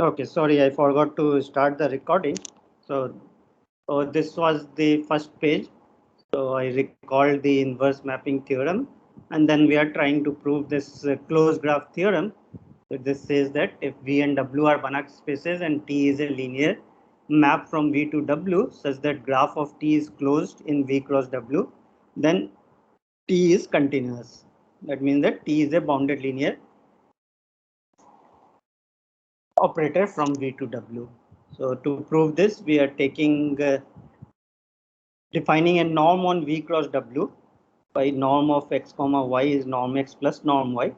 Okay, sorry, I forgot to start the recording. So, this was the first page. So I recalled the inverse mapping theorem, and then we are trying to prove this closed graph theorem. So this says that if V and W are Banach spaces and T is a linear map from V to W such that graph of T is closed in V cross W, then T is continuous. That means that T is a bounded linear operator from V to W. So to prove this, we are taking defining a norm on V cross W by norm of x comma y is norm x plus norm y.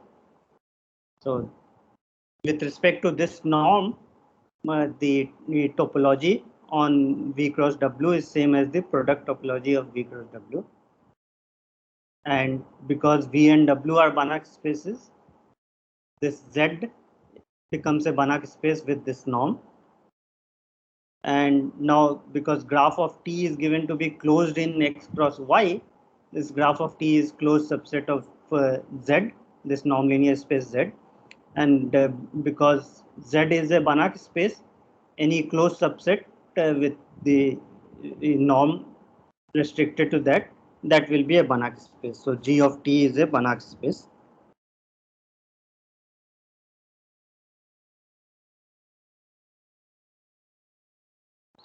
So with respect to this norm, the topology on V cross W is same as the product topology of V cross W. And because V and W are Banach spaces, this Z becomes a Banach space with this norm. And now because graph of T is given to be closed in x cross y, this graph of T is closed subset of Z, this nonlinear space Z. And because Z is a Banach space, any closed subset with the norm restricted to that, that will be a Banach space. So G of T is a Banach space.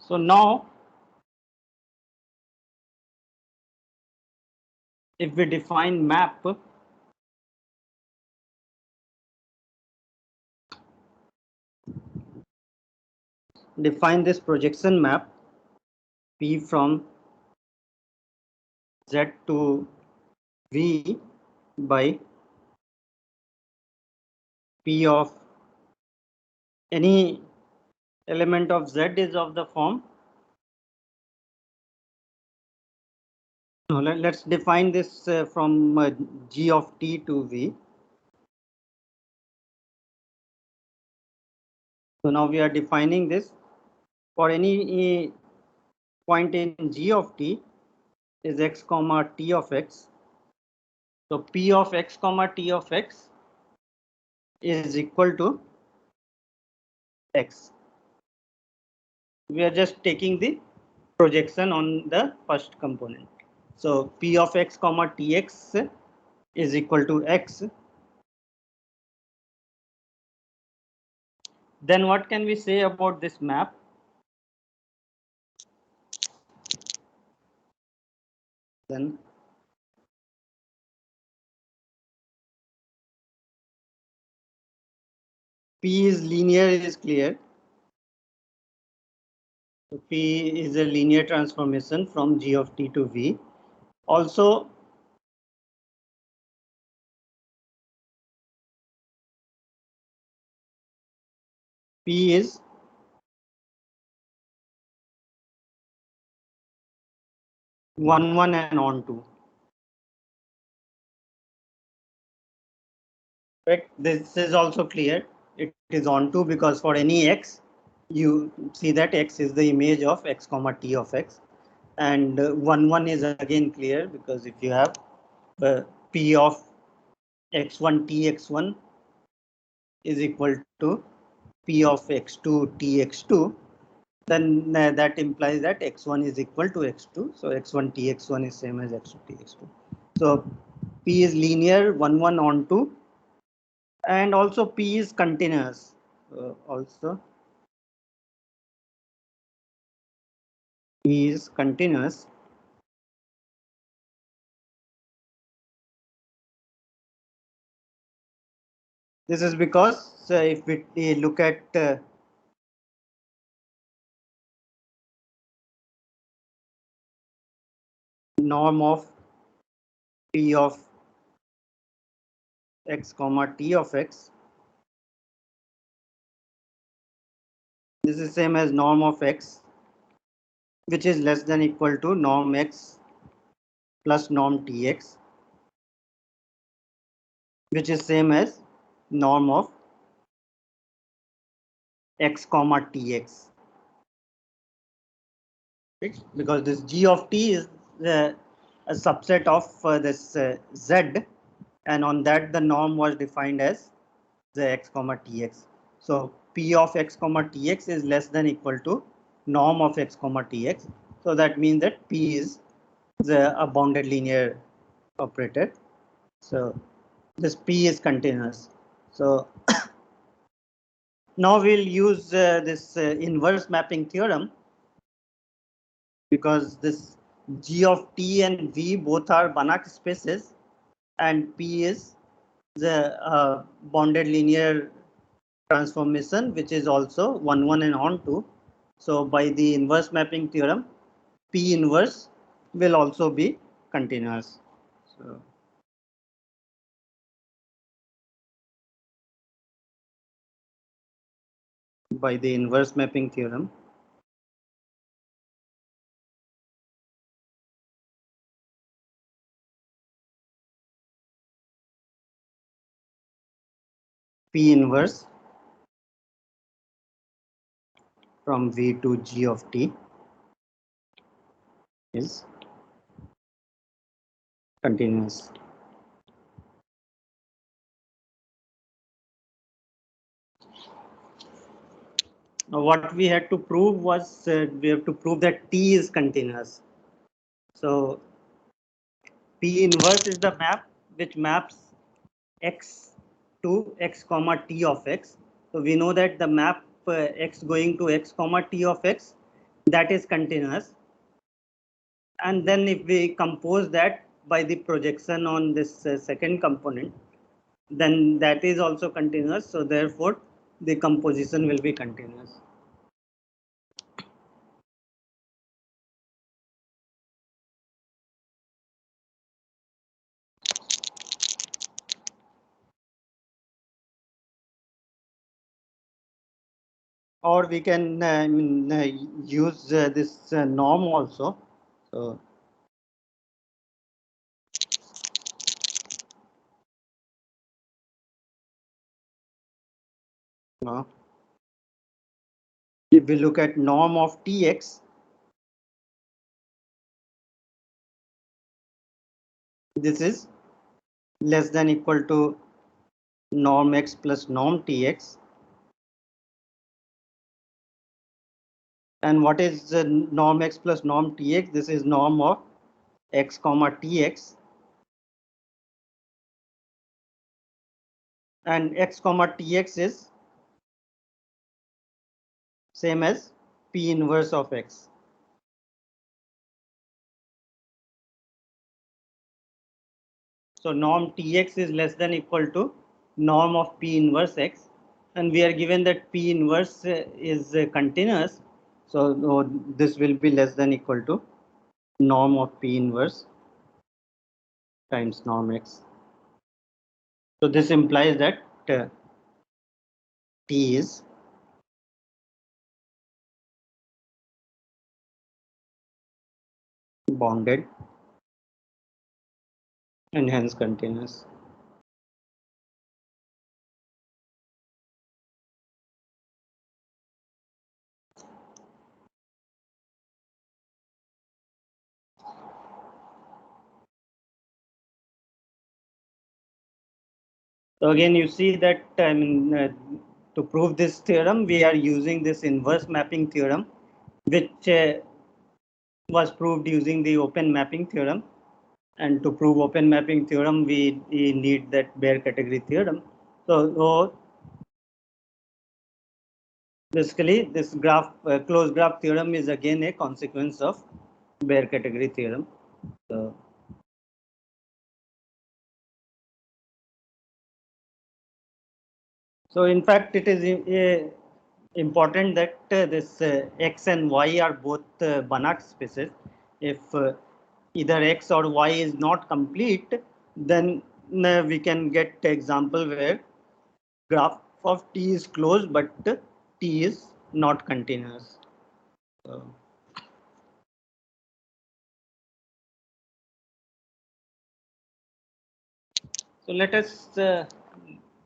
So now, if we define map, define this projection map P from Z to V by P of any element of Z is of the form. No, let's define this from G of T to V. So now we are defining this for any point in G of T is x comma T of x. So P of x comma T of x is equal to x. We are just taking the projection on the first component. So P of x comma Tx is equal to x. Then what can we say about this map? Then P is linear is clear. So P is a linear transformation from G of T to V. Also, P is one and on two. Right? This is also clear. It is on two because for any x, you see that x is the image of x comma T of x. And 1 is again clear because if you have P of x1 T x1 is equal to P of x2 T x2, then that implies that x1 is equal to x2. So x1 T x1 is same as x2 T x2. So P is linear 1 on 2, and also P is continuous. Also P is continuous. This is because if we look at norm of P of x comma T of x, this is same as norm of x, which is less than equal to norm x plus norm Tx, which is same as norm of x comma Tx. Right? Because this G of T is a subset of this Z, and on that the norm was defined as the x comma Tx. So P of x comma Tx is less than equal to norm of x comma Tx. So that means that P is a bounded linear operator. So this P is continuous. So now we'll use this inverse mapping theorem, because this G of T and V both are Banach spaces, and P is the bounded linear transformation, which is also 1, 1 and on 2. So by the inverse mapping theorem, P inverse will also be continuous. So by the inverse mapping theorem, P inverse from V to G of T is continuous. Now what we had to prove was we have to prove that T is continuous. So P inverse is the map which maps x to x comma T of x. So we know that the map x going to x comma T of x, that is continuous. And then if we compose that by the projection on this second component, then that is also continuous. So therefore the composition will be continuous. Or we can use this norm also. So if we look at norm of Tx, this is less than equal to norm x plus norm Tx. And what is norm x plus norm Tx? This is norm of x comma Tx. And x comma Tx is same as P inverse of x. So norm Tx is less than equal to norm of P inverse x. And we are given that P inverse is continuous. So this will be less than equal to norm of P inverse times norm x. So this implies that T is bounded and hence continuous. So again, you see that to prove this theorem, we are using this inverse mapping theorem, which was proved using the open mapping theorem. And to prove open mapping theorem, we need that Baire category theorem. So basically, this graph closed graph theorem is again a consequence of Baire category theorem. So in fact, it is important that this x and y are both Banach spaces. If either x or y is not complete, then we can get example where graph of T is closed, but T is not continuous. So let us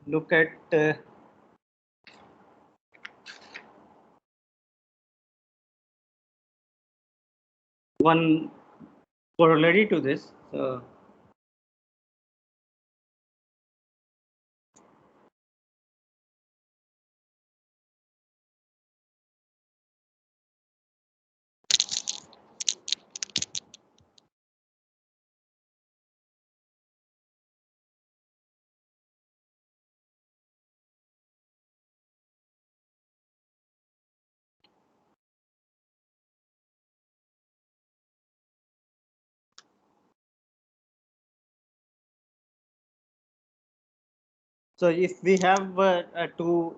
look at one corollary to this. So if we have two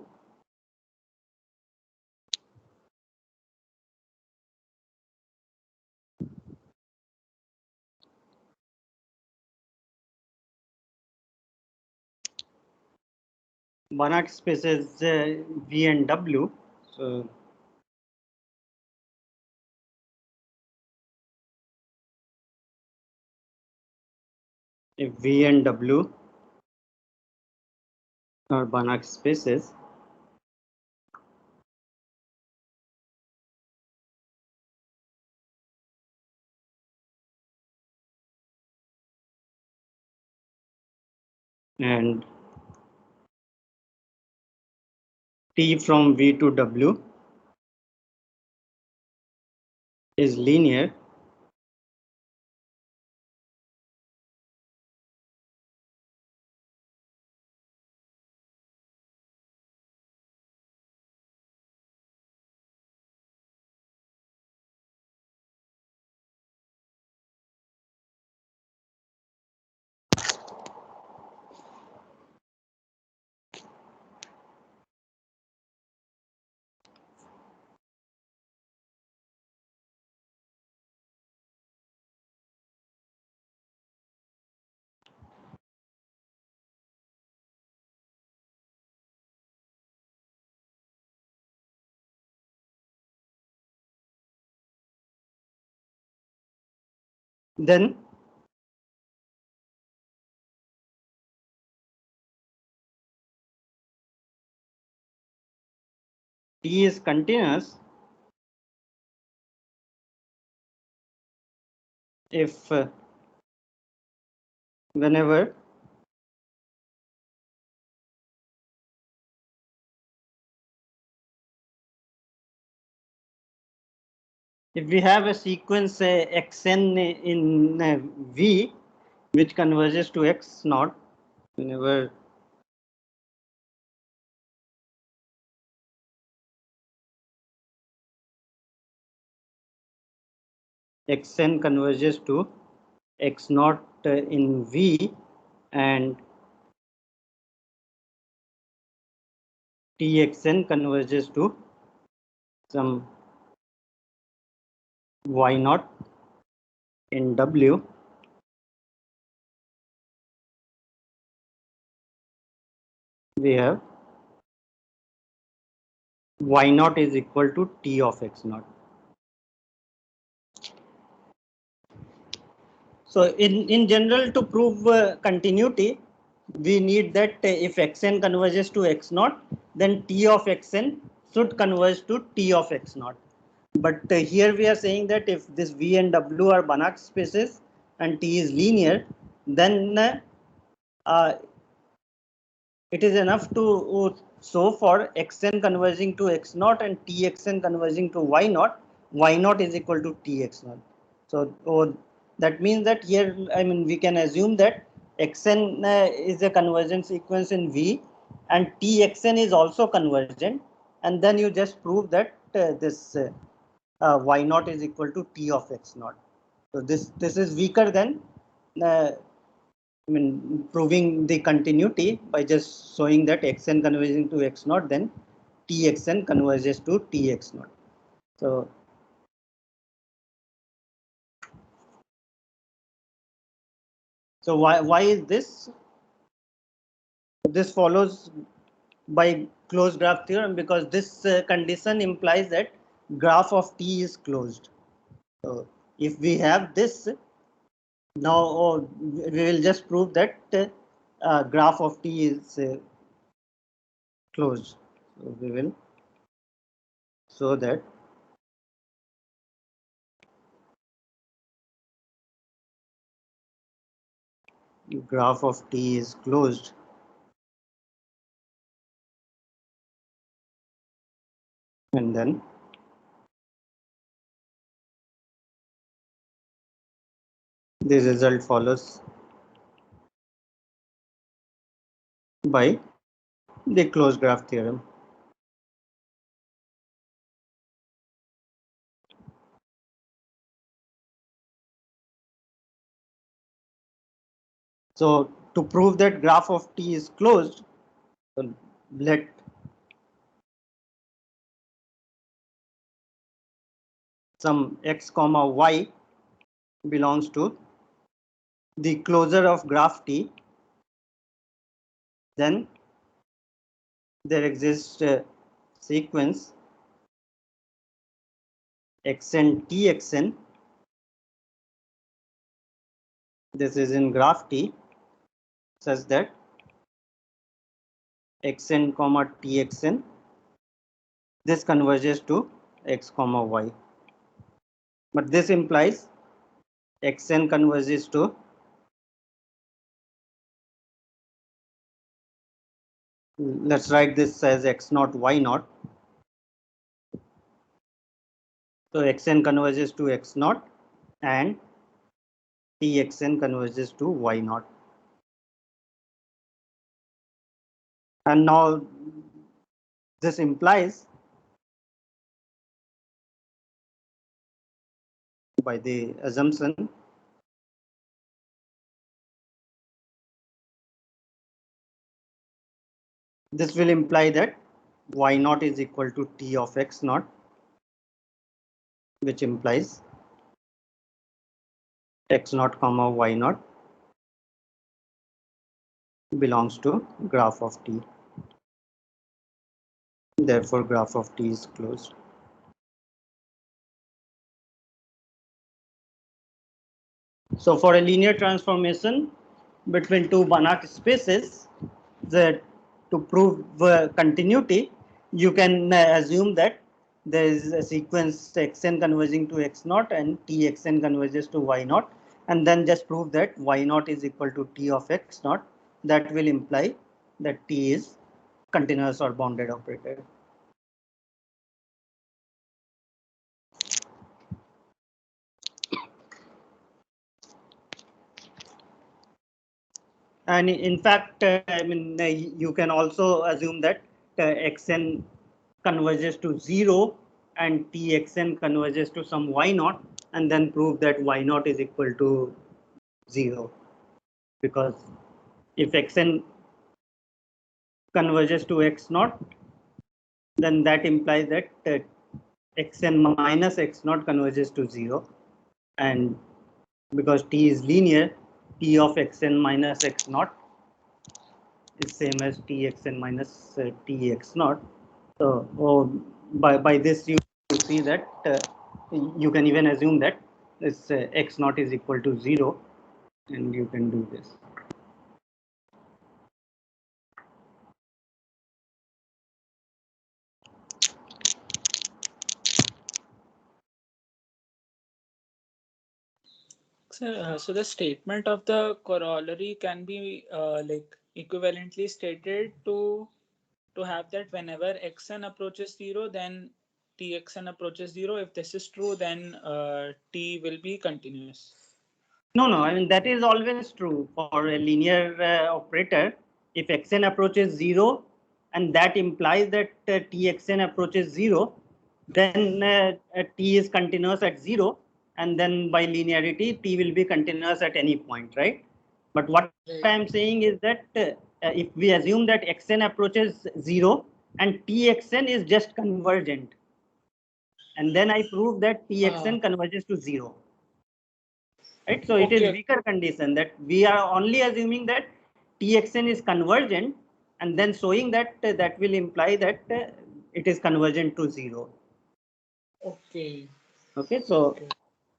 Banach spaces V and W, so if V and W are Banach spaces, and T from V to W is linear, then T is continuous if whenever if we have a sequence xn in V which converges to x naught, whenever xn converges to x naught in V and Txn converges to some y naught in W, we have y naught is equal to T of x naught. So in general, to prove continuity, we need that if xn converges to x naught, then T of xn should converge to T of x naught. But here we are saying that if this V and W are Banach spaces and T is linear, then uh, it is enough to show for xn converging to x naught and Txn converging to y naught is equal to Tx naught. So that means that here, I mean, we can assume that xn is a convergent sequence in V and Txn is also convergent, and then you just prove that this y naught is equal to T of x naught. So this is weaker than I mean, proving the continuity by just showing that xn converging to x naught, then Txn converges to Tx naught. So why is this? This follows by closed graph theorem because this condition implies that graph of T is closed. So if we have this, now we will just prove that graph of T is closed. So we will show that graph of T is closed, and then the result follows by the closed graph theorem. So to prove that graph of T is closed, So let some x comma y belongs to the closure of graph T, then there exists a sequence xn txn. This is in graph T such that xn comma txn, this converges to x comma y. But this implies xn converges to let's write this as x naught y naught. So xn converges to x naught and txn converges to y naught. And now this implies by the assumption this will imply that y naught is equal to t of x naught, which implies x naught comma y naught belongs to graph of T. Therefore, graph of T is closed. So for a linear transformation between two Banach spaces, to prove continuity, you can assume that there is a sequence xn converging to x naught and txn converges to y naught, and then just prove that y naught is equal to t of x naught. That will imply that t is continuous or bounded operator. And in fact, I mean, you can also assume that xn converges to 0 and txn converges to some y naught, and then prove that y naught is equal to 0. Because if xn converges to x naught, then that implies that xn minus x naught converges to 0. And because t is linear, t of xn minus x naught is same as txn minus tx naught. So by this you see that you can even assume that this x naught is equal to 0, and you can do this. So the statement of the corollary can be like equivalently stated to have that whenever xn approaches 0, then txn approaches 0. If this is true, then t will be continuous. No, I mean that is always true for a linear operator. If xn approaches 0, and that implies that txn approaches 0, then t is continuous at 0, and then by linearity t will be continuous at any point, right? But what I am saying is that if we assume that xn approaches 0 and txn is just convergent, and then I prove that txn converges to 0. Right, so it is weaker condition that we are only assuming that txn is convergent, and then showing that that will imply that it is convergent to 0. Okay. Okay, so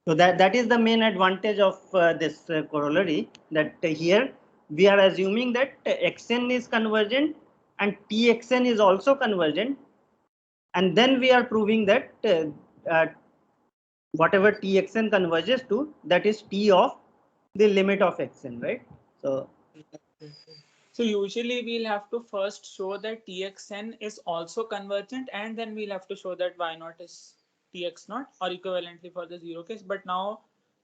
that is the main advantage of this corollary, that here we are assuming that xn is convergent and txn is also convergent, and then we are proving that whatever txn converges to, that is t of the limit of xn, right? So usually we'll have to first show that txn is also convergent, and then we'll have to show that y naught is tx naught, or equivalently for the 0 case. But now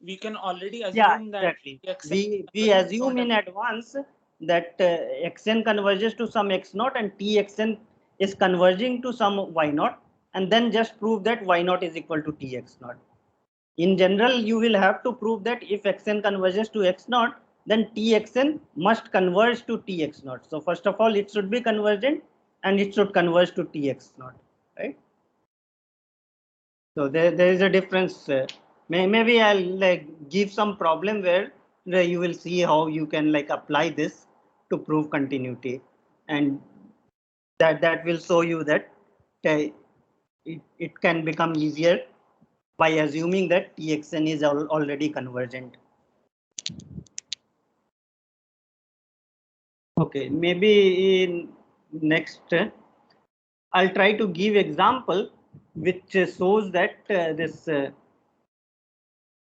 we can already assume that Exactly. txn We assume in advance that xn converges to some x naught and txn is converging to some y naught, and then just prove that y naught is equal to tx naught. In general, you will have to prove that if xn converges to x naught, then Txn must converge to Tx naught. So first of all, it should be convergent and it should converge to Tx naught, right? So there is a difference. Maybe I'll like give some problem where you will see how you can like apply this to prove continuity, and that will show you that it can become easier by assuming that Txn is already convergent. Okay, maybe in next I'll try to give example which shows that this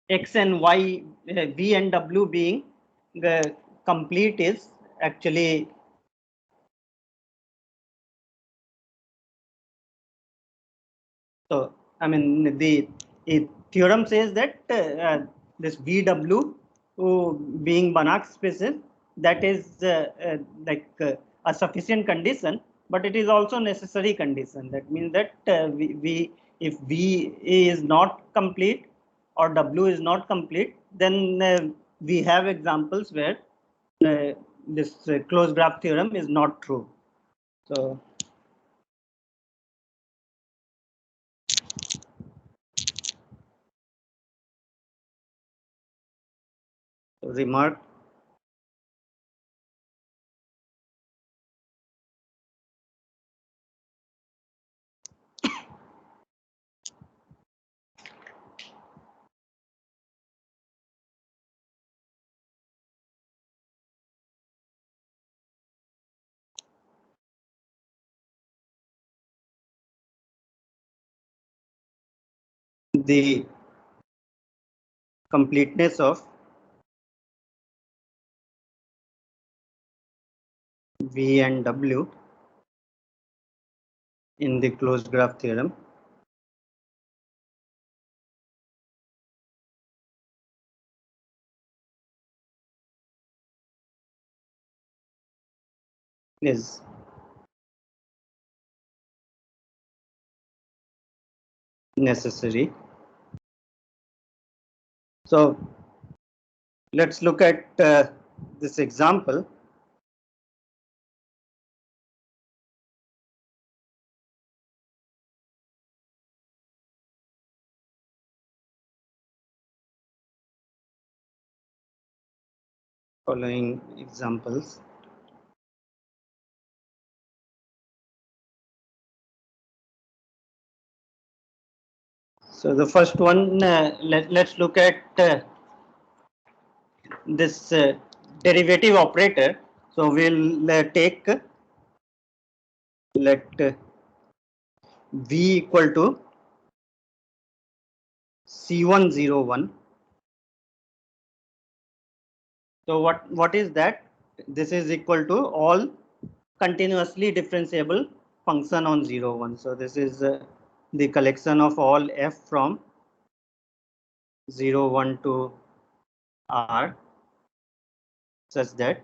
X and Y, V and W being the complete is actually so. I mean the theorem says that this VW being Banach spaces, that is like a sufficient condition, but it is also necessary condition. That means that if V is not complete or W is not complete, then we have examples where this closed graph theorem is not true. So remark. The completeness of V and W in the closed graph theorem is necessary. So let's look at this example. Following examples. So the first one, let's look at this derivative operator. So we'll take let V equal to C101. So what is that? This is equal to all continuously differentiable function on 0, 1. So this is the collection of all f from 0, 1 to R such that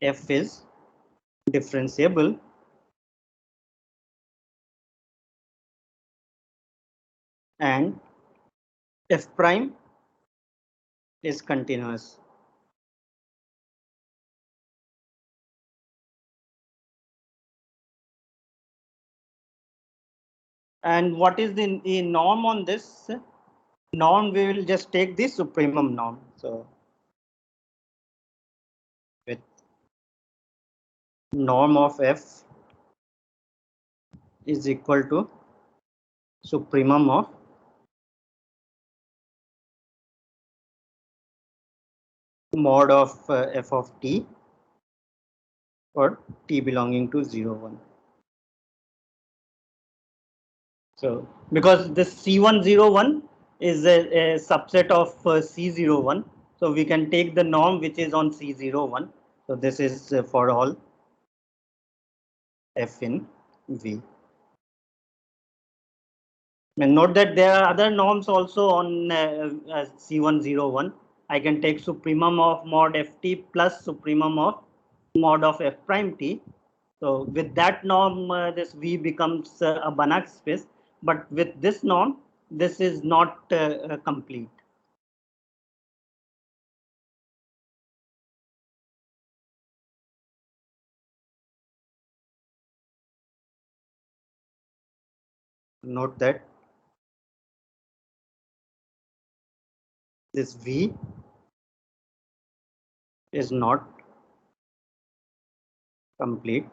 f is differentiable and f prime is continuous. And what is the norm on this? Norm, we will just take the supremum norm. So with norm of f is equal to supremum of mod of f of t for t belonging to 0, 1. So because this C101 is a subset of C01, so we can take the norm which is on C01. So this is for all f in V. And note that there are other norms also on C101. I can take supremum of mod ft plus supremum of mod of f prime t. So with that norm, this V becomes a Banach space. But with this norm, this is not complete. Note that this V is not complete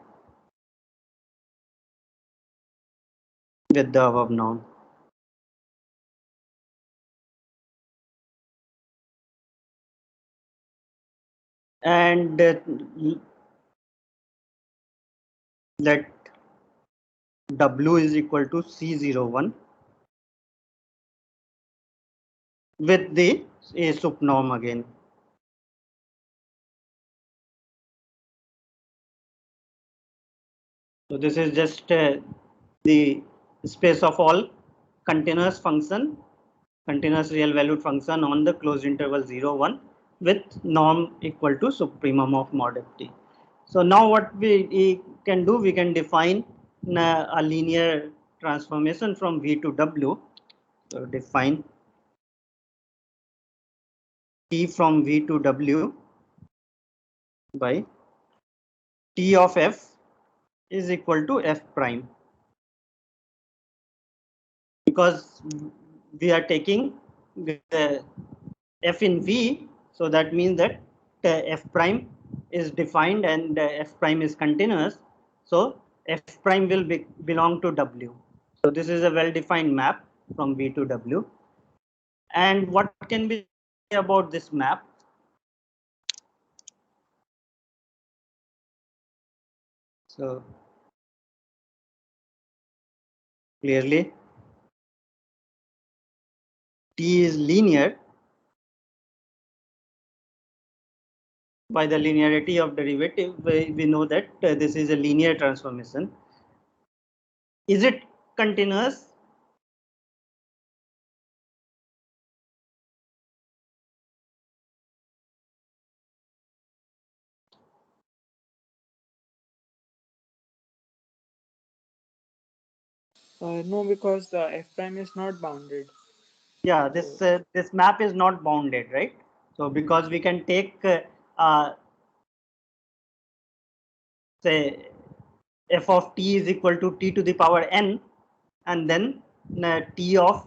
with the above noun. And let W is equal to C01 with the A sup norm again. So this is just the space of all continuous function, continuous real valued function on the closed interval 0, 1 with norm equal to supremum of mod ft. So now what we can do, we can define a linear transformation from V to W. So define T from V to W by T of F is equal to F prime, because we are taking the F in V, so that means that F prime is defined and F prime is continuous. So F prime will belong to W. So this is a well-defined map from V to W. And what can we say about this map? So clearly T is linear by the linearity of derivative. We know that this is a linear transformation. Is it continuous? No, because the f prime is not bounded. Yeah, this map is not bounded, right? So because we can take say f of t is equal to t to the power n, and then t of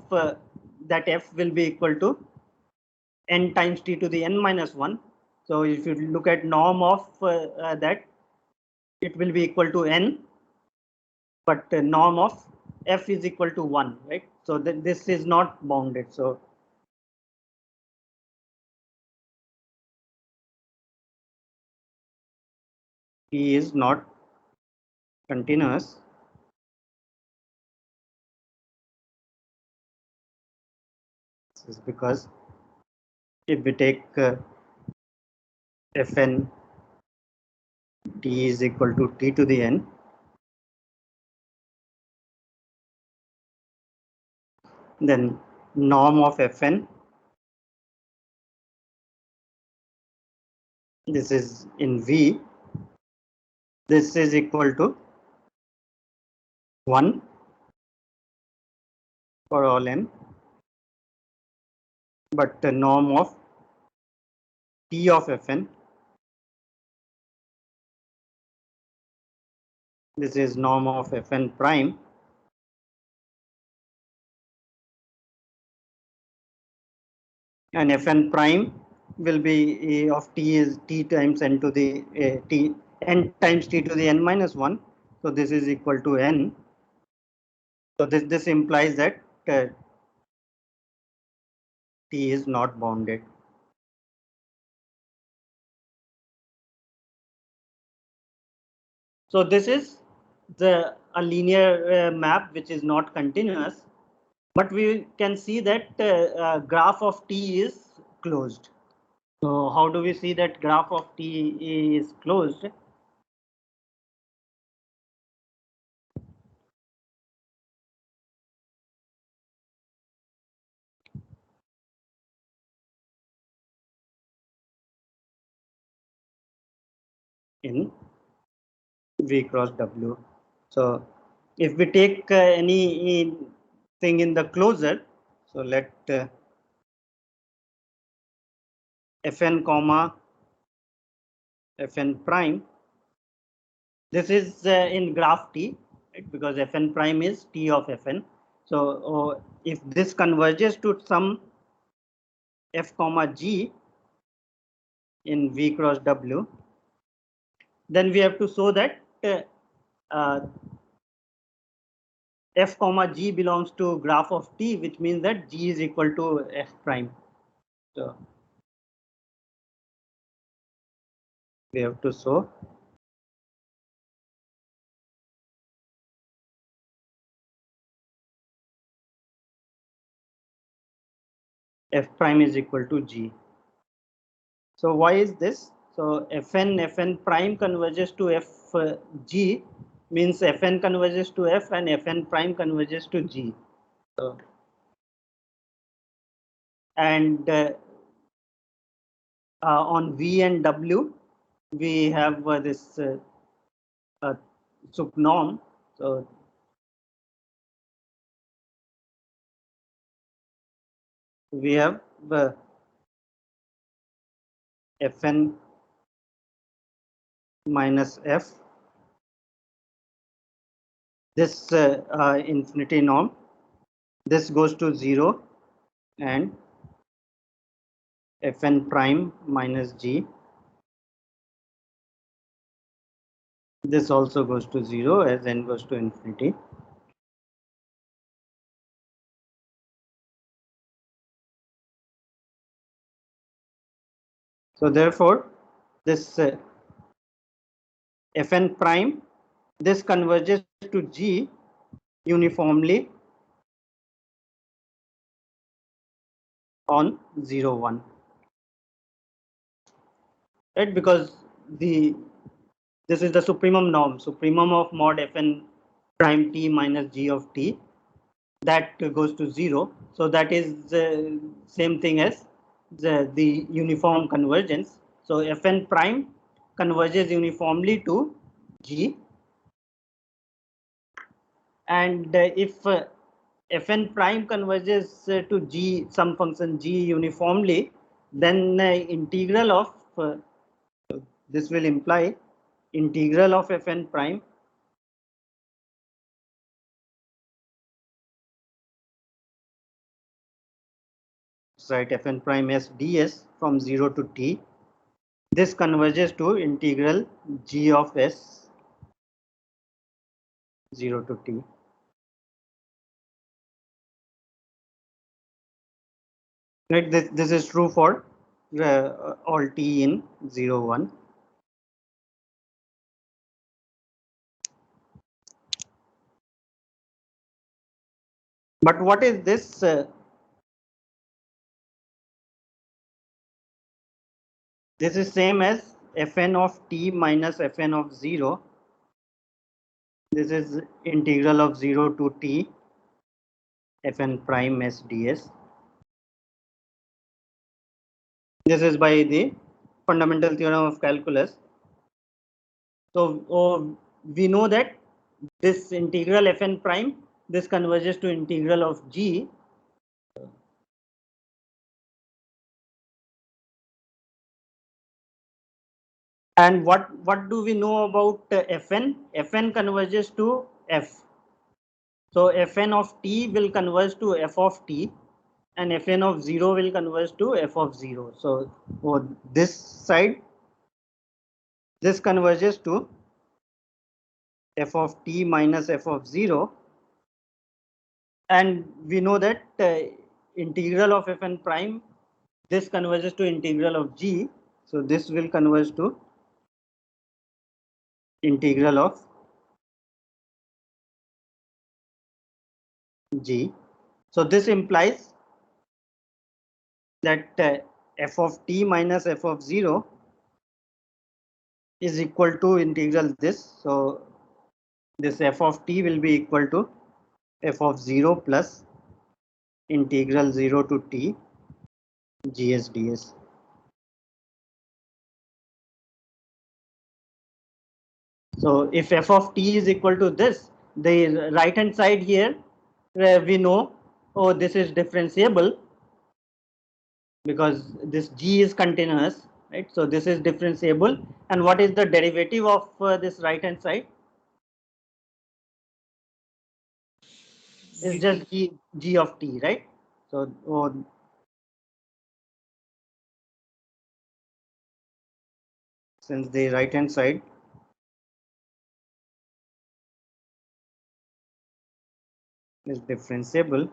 that f will be equal to n times t to the n minus 1. So if you look at norm of that, it will be equal to n, but norm of f is equal to 1, right? So this is not bounded. So t is not continuous. This is because if we take Fn t is equal to t to the n, then norm of Fn, this is in V, this is equal to 1 for all n, but the norm of t of Fn, this is norm of Fn prime, and Fn prime will be of t is t times n to the t n times t to the n minus 1. So this is equal to n. So this implies that t is not bounded. So this is a linear map which is not continuous, but we can see that graph of t is closed. So how do we see that graph of t is closed? In V cross W. So if we take any thing in the closure, So let Fn comma Fn prime. This is in graph T, right? Because Fn prime is T of Fn. So if this converges to some F comma G in V cross W, then we have to show that uh, F comma G belongs to graph of T, which means that G is equal to F prime. So we have to show F prime is equal to G. So why is this? So Fn prime converges to G, means Fn converges to F and Fn prime converges to G. So, and on V and W, we have this subnorm. So we have Fn minus F, this infinity norm, this goes to 0, and Fn prime minus G, this also goes to 0 as n goes to infinity. So therefore, this Fn prime, this converges to G uniformly on 0, 1. Right? Because this is the supremum norm, supremum of mod Fn prime T minus G of T, that goes to 0. So that is the same thing as the uniform convergence. So Fn prime converges uniformly to G, and if Fn prime converges to G, some function G uniformly, then integral of this will imply integral of Fn prime right Fn prime s ds from 0 to T. This converges to integral G of s 0 to T. Right, this is true for all T in 0, 1. But what is this? This is same as Fn of T minus Fn of 0. This is integral of 0 to T Fn prime s ds. This is by the fundamental theorem of calculus. So we know that this integral Fn prime, this converges to integral of G. And what do we know about Fn? Fn converges to F. So Fn of T will converge to F of T, and Fn of 0 will converge to F of 0. So for this side, this converges to F of T minus F of 0. And we know that integral of Fn prime, this converges to integral of G. So this will converge to integral of G. So this implies that F of T minus F of 0 is equal to integral this. So this F of T will be equal to F of 0 plus integral 0 to T gs ds. So if F of T is equal to this, the right hand side here we know oh, this is differentiable because this G is continuous, right? So this is differentiable. And what is the derivative of this right hand side? It's dt. just G of t, right? So oh, since the right hand side is differentiable,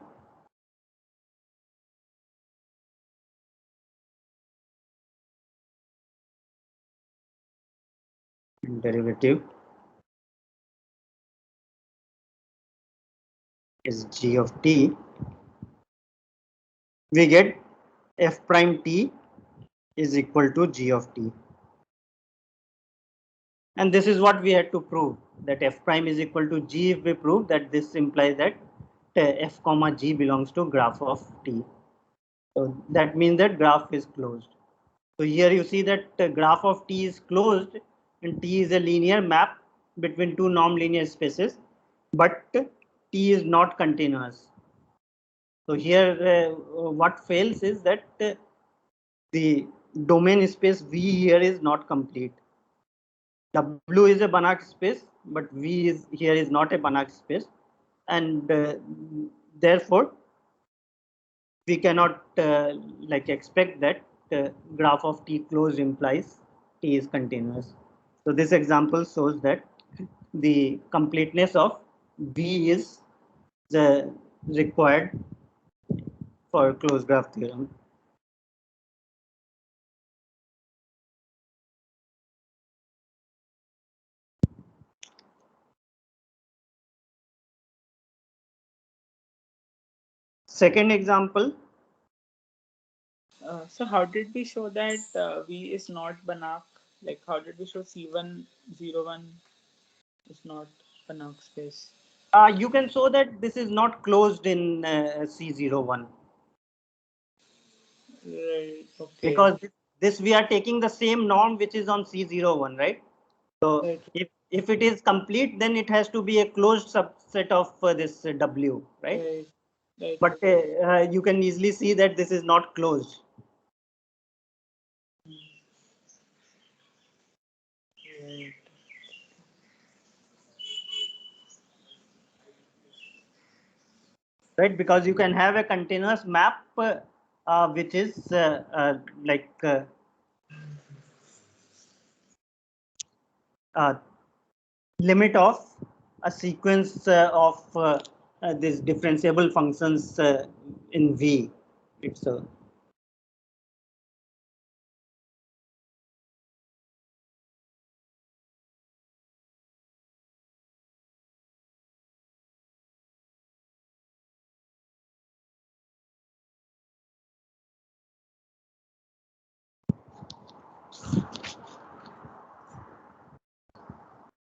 derivative is G of t, we get f prime t is equal to G of t. And this is what we had to prove, that f prime is equal to G. If we prove that, this implies that f comma G belongs to graph of t. So that means that graph is closed. So here you see that graph of T is closed and T is a linear map between two non-linear spaces, but T is not continuous. So here what fails is that the domain space V here is not complete. W is a Banach space, but V is here is not a Banach space, and therefore we cannot like expect that graph of T closed implies T is continuous. So this example shows that the completeness of V is the required for closed graph theorem. Second example, So how did we show that V is not Banach? Like how did we show C101 is not Banach space? you can show that this is not closed in C01 Right. Okay. because this we are taking the same norm which is on C01, right? So Right. if it is complete, then it has to be a closed subset of this W, right? Right. Right. But you can easily see that this is not closed. Right. Right, because you can have a continuous map which is like uh, limit of a sequence of these differentiable functions in V. It's a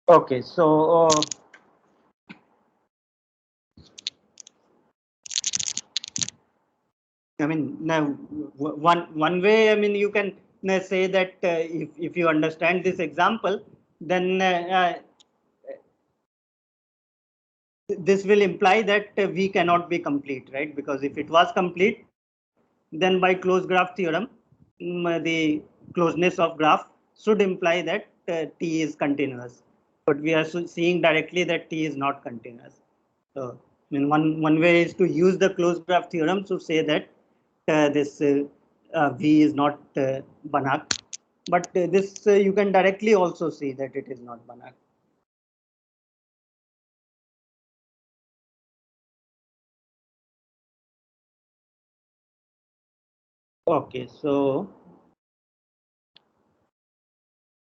okay. So I mean, now one way, I mean, you can say that if you understand this example, then this will imply that V cannot be complete, right? Because if it was complete, then by closed graph theorem, the closeness of graph should imply that T is continuous. But we are seeing directly that T is not continuous. So, I mean, one way is to use the closed graph theorem to say that this V is not Banach. But this you can directly also see that it is not Banach. Okay, so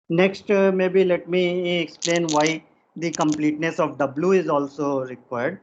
next, maybe let me explain why the completeness of W is also required.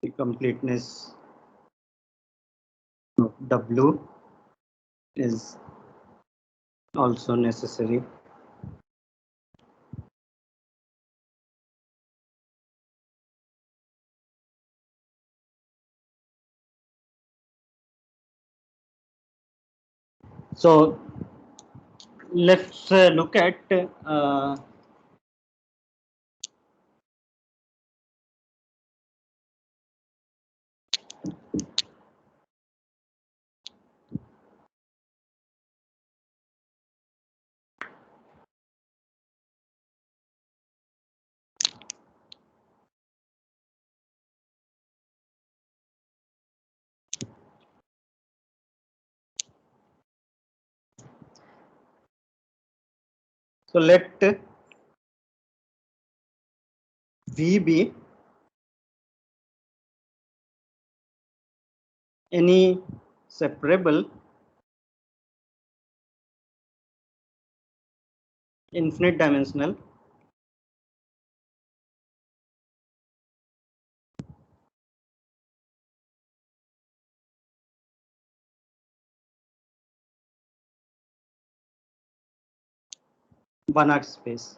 The completeness W is also necessary. So let's look at so let V be any separable infinite dimensional Banach space.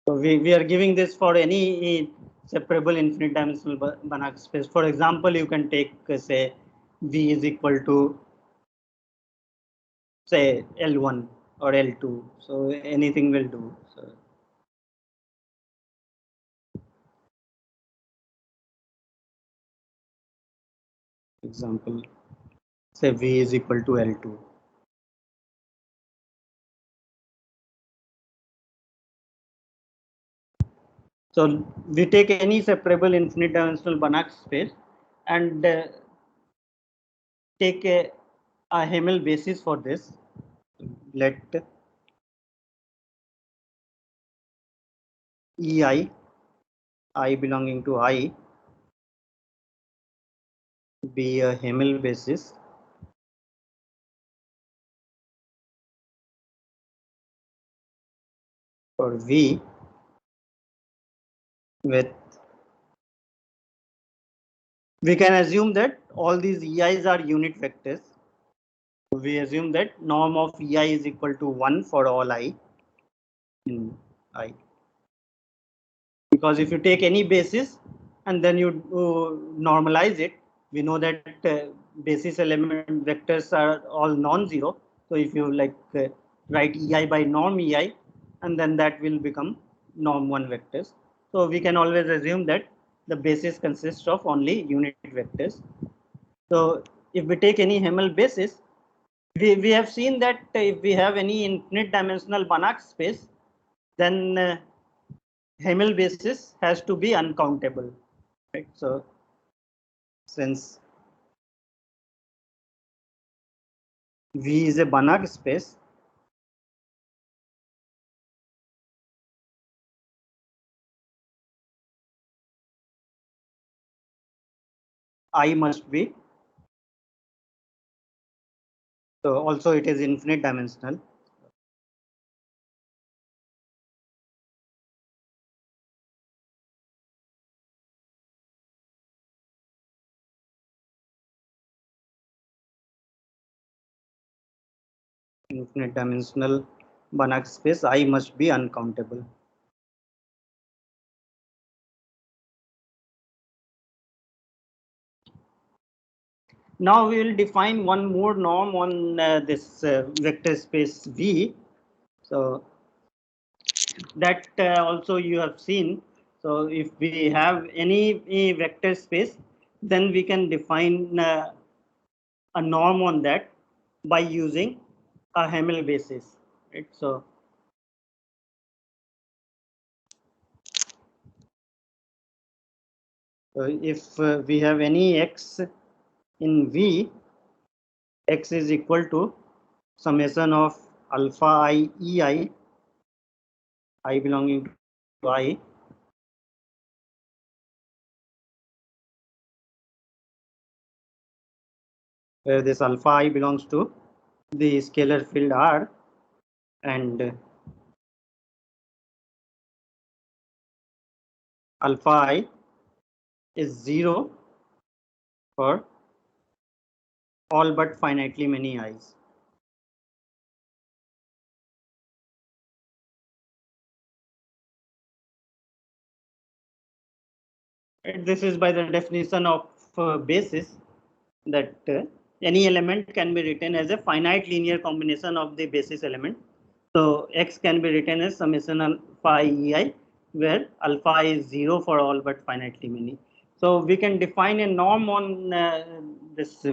So we are giving this for any separable infinite dimensional Banach space. For example, you can take say V is equal to say L1 or L2. So anything will do. So example, say V is equal to L2. So we take any separable infinite dimensional Banach space and take a Hamel basis for this. Let EI, I belonging to I, be a Hamel basis for V with, we can assume that all these EIs are unit vectors. We assume that norm of EI is equal to 1 for all I in I. Because if you take any basis and then you normalize it, we know that basis element vectors are all non-zero. So if you like write EI by norm EI, and then that will become norm 1 vectors. So we can always assume that the basis consists of only unit vectors. So if we take any Hamel basis, we have seen that if we have any infinite dimensional Banach space, then Hamel basis has to be uncountable, right? So since V is a Banach space, I must be, so also it is infinite dimensional. Infinite dimensional Banach space, I must be uncountable. Now we will define one more norm on this vector space V. So that also you have seen. So if we have any vector space, then we can define a norm on that by using a Hamel basis, right? So if we have any x in V, x is equal to summation of alpha I ei, I belonging to I, where this alpha I belongs to the scalar field R, and alpha I is 0 for all but finitely many i's. And this is by the definition of basis, that any element can be written as a finite linear combination of the basis element. So x can be written as summation alpha ei, where alpha I is 0 for all but finitely many. So we can define a norm on this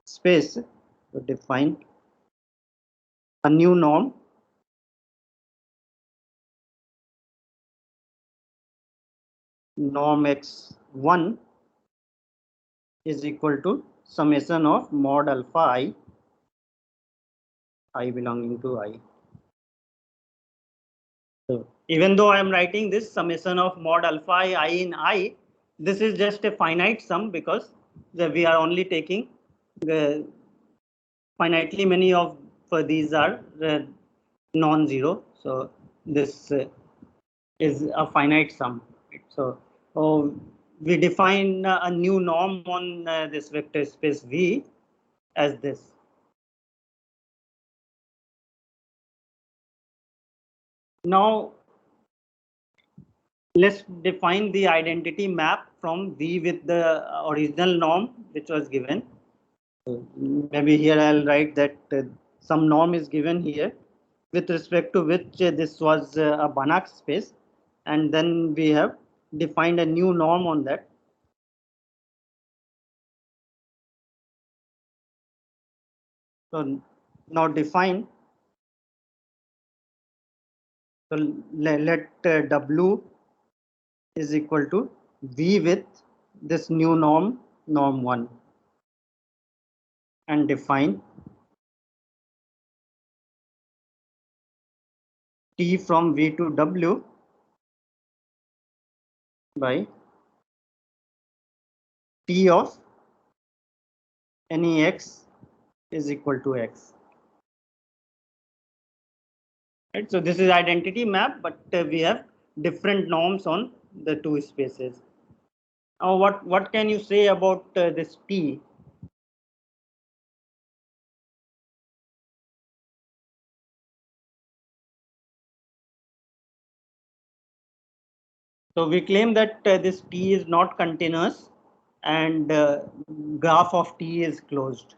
space. So define a new norm. Norm x1 is equal to summation of mod alpha I belonging to I. So even though I am writing this summation of mod alpha I in I, this is just a finite sum because we are only taking the finitely many of these are non-zero. So this is a finite sum. So we define a new norm on this vector space V as this. Now let's define the identity map from V with the original norm which was given. So maybe here I'll write that some norm is given here with respect to which this was a Banach space, and then we have defined a new norm on that. So now define. So let W is equal to V with this new norm, norm 1, and define T from V to W by T of any x is equal to x. Right, so this is identity map, but we have different norms on the two spaces. Now, what can you say about this T? So we claim that this T is not continuous, and graph of T is closed.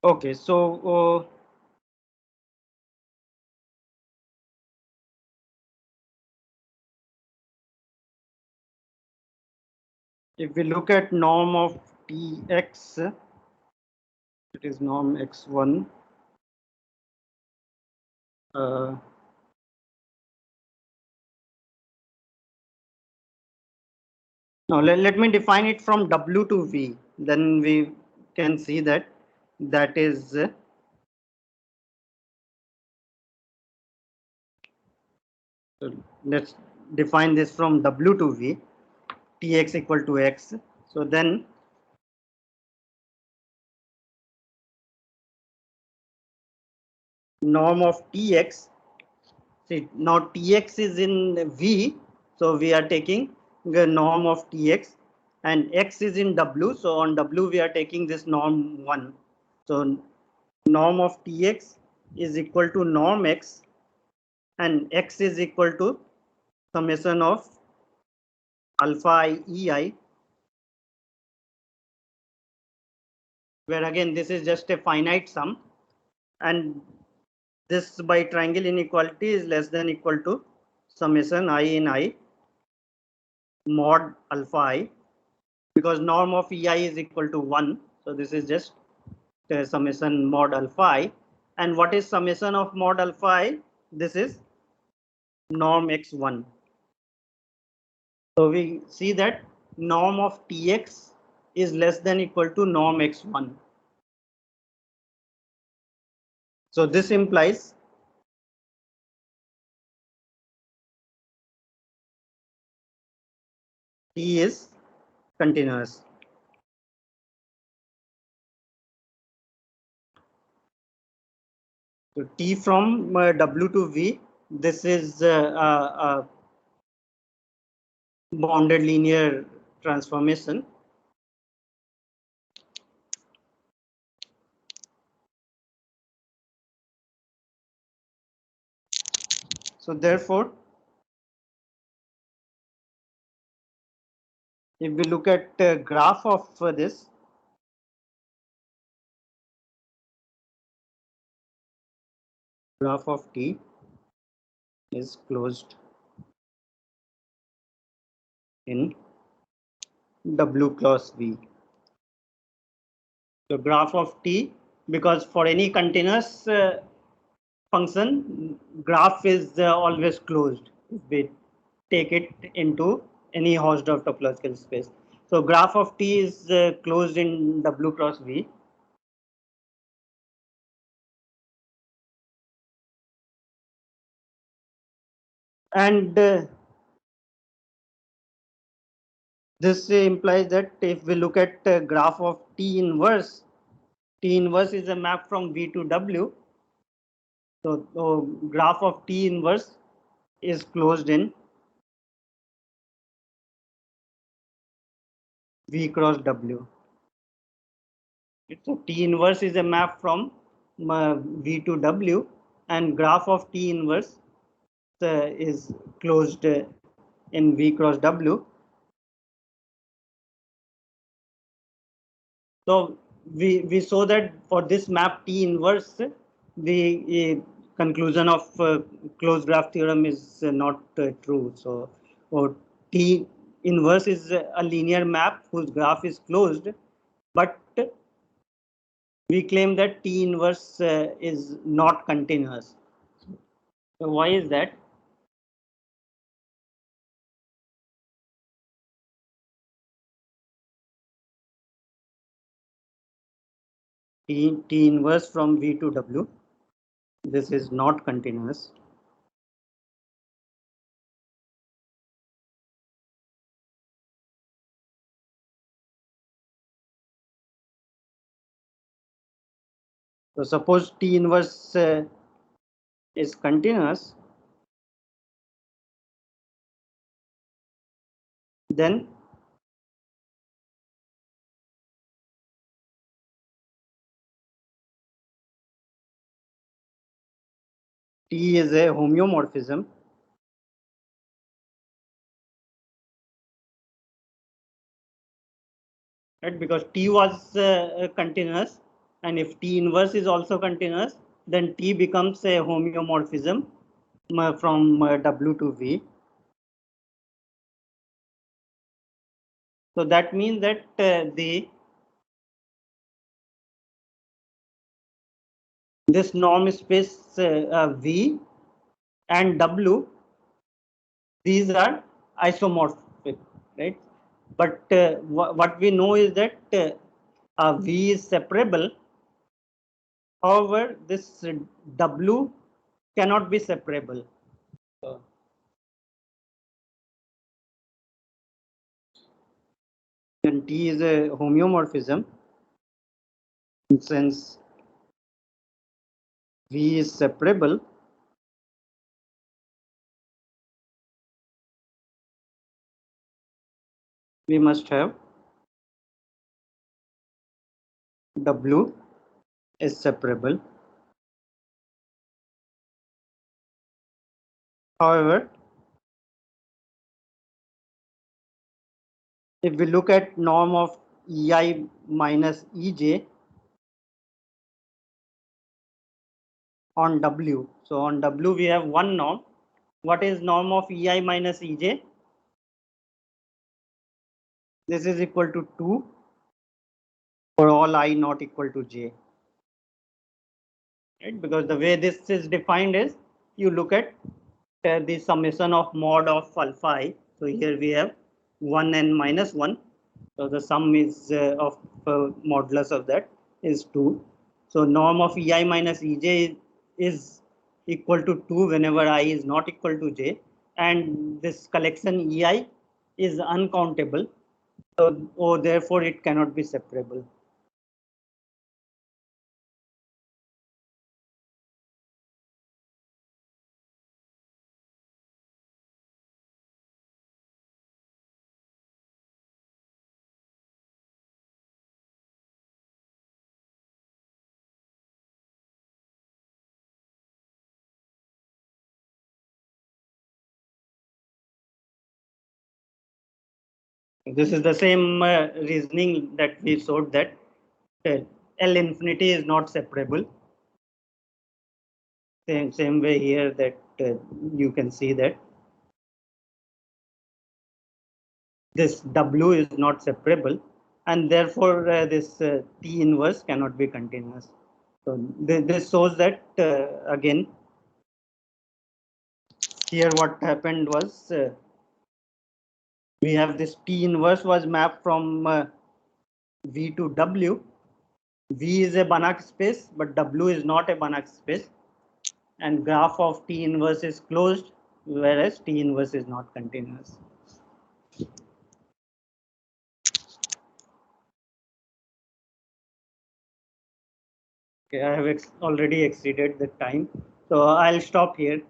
Okay, so if we look at norm of Tx, it is norm x1. Now let me define it from W to V. Then we can see that that is so let's define this from W to V. Tx equal to x. So then norm of Tx. See, now Tx is in V, so we are taking the norm of Tx, and x is in W, so on W we are taking this norm 1. So norm of Tx is equal to norm x, and x is equal to summation of alpha I ei, where again this is just a finite sum, and this by triangle inequality is less than equal to summation I in I mod alpha I, because norm of ei is equal to 1. So this is just summation mod alpha I. And what is summation of mod alpha I? This is norm x1. So we see that norm of Tx is less than equal to norm x1. So this implies T is continuous. So T from W to V, this is a bounded linear transformation. So therefore, if we look at graph of this, graph of T is closed in W cross V. So graph of T, because for any continuous function, graph is always closed if we take it into any Hausdorff topological space. So graph of T is closed in W cross V. And this implies that if we look at graph of T inverse is a map from V to W. So graph of T inverse is closed in V cross W. So T inverse is a map from V to W, and graph of T inverse is closed in V cross W. So we saw that for this map T inverse, the conclusion of closed graph theorem is not true. So T inverse is a linear map whose graph is closed, but we claim that T inverse is not continuous. So why is that? T inverse from V to W, this is not continuous. So suppose T inverse is continuous, then T is a homeomorphism. Right, because T was continuous, and if T inverse is also continuous, then T becomes a homeomorphism from W to V. So that means that this norm space V and W, these are isomorphic, right? But what we know is that V is separable. However, this W cannot be separable. Then T is a homeomorphism. Since V is separable, we must have W is separable. However, if we look at norm of EI minus EJ on W, so on W we have one norm. What is norm of EI minus EJ? This is equal to 2 for all I not equal to j. Right? Because the way this is defined is you look at the summation of mod of alpha I. So here we have 1n minus 1. So the sum is of modulus of that is 2. So norm of ei minus ej is equal to 2 whenever I is not equal to j, and this collection ei is uncountable. So therefore it cannot be separable. This is the same reasoning that we showed that L infinity is not separable. Same way here that you can see that this W is not separable, and therefore this T inverse cannot be continuous. So this shows that again here what happened was we have this T inverse was mapped from V to W. V is a Banach space, but W is not a Banach space, and graph of T inverse is closed, whereas T inverse is not continuous. Okay, I have already exceeded the time, so I'll stop here.